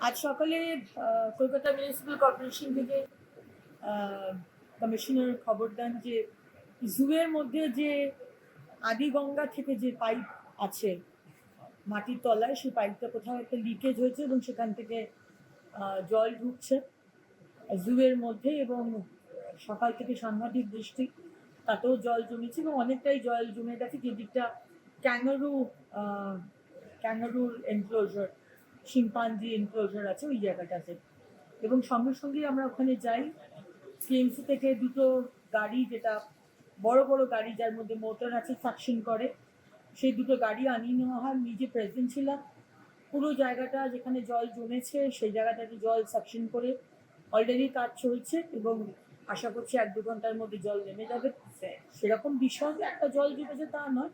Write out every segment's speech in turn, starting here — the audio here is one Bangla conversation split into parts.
আজ সকালে কলকাতা মিউনিসিপ্যাল কর্পোরেশন থেকে কমিশনার খবর দেন যে জুয়ের মধ্যে যে আদিগঙ্গা থেকে যে পাইপ আছে মাটির তলায়, সেই পাইপটা কোথাও একটা লিকেজ হয়েছে এবং সেখান থেকে জল ঢুকছে জুয়ের মধ্যে। এবং সকাল থেকে সাংঘাতিক বৃষ্টি, তাতেও জল জমেছে এবং অনেকটাই জল জমে গেছে যেদিকটা ক্যাঙ্গারু ক্যাঙ্গারুর এনক্লোজার, শিম্পাঞ্জি এনক্লোজার আছে ওই জায়গাটাতে। এবং সঙ্গে সঙ্গেই আমরা ওখানে যাই। সিএমসি থেকে দুটো গাড়ি, যেটা বড় বড় গাড়ি যার মধ্যে মোটর আছে, সাকশন করে, সেই দুটো গাড়ি আনিয়ে নেওয়া হয়। নিজে প্রেজেন্ট ছিলাম। পুরো জায়গাটা যেখানে জল জমেছে সেই জায়গাটাতে জল সাকশন করে অলরেডি কাজ চলছে এবং আশা করছি 1-2 ঘন্টার মধ্যে জল নেমে যাবে। সেরকম ভীষণ একটা জল জমেছে তা নয়,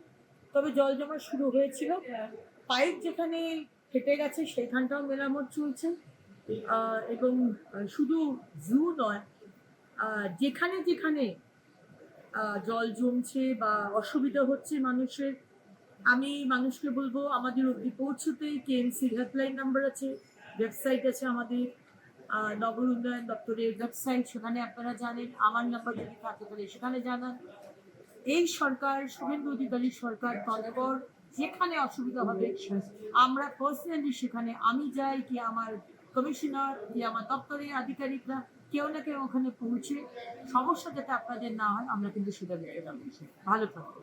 তবে জল জমা শুরু হয়েছিল। পাইপ যেখানে ফেটে গেছে সেখানটাও মেরামত চলছে। এবং শুধু জু নয়, যেখানে যেখানে জল জমছে বা অসুবিধা হচ্ছে মানুষের, আমি মানুষকে বলবো আমাদের অব্দি পৌঁছতেই কেএমসির হেল্পলাইন নাম্বার আছে, ওয়েবসাইট আছে আমাদের, নগর উন্নয়ন দপ্তরের ওয়েবসাইট, সেখানে আপনারা জানেন। আমার নাম্বার যদি থাকে তাহলে সেখানে জানান। এই সরকার, শুভেন্দু অধিকারীর সরকার তৎপর, যেখানে অসুবিধা হবে আমরা পার্সোনালি সেখানে, আমি যাই কি আমার কমিশনার কি আমার দপ্তরের আধিকারিকরা, কেউ না কেউ ওখানে পৌঁছে সমস্যা যাতে আপনাদের না হয় আমরা কিন্তু সেটা দেখে যাবো। ভালো থাকবে।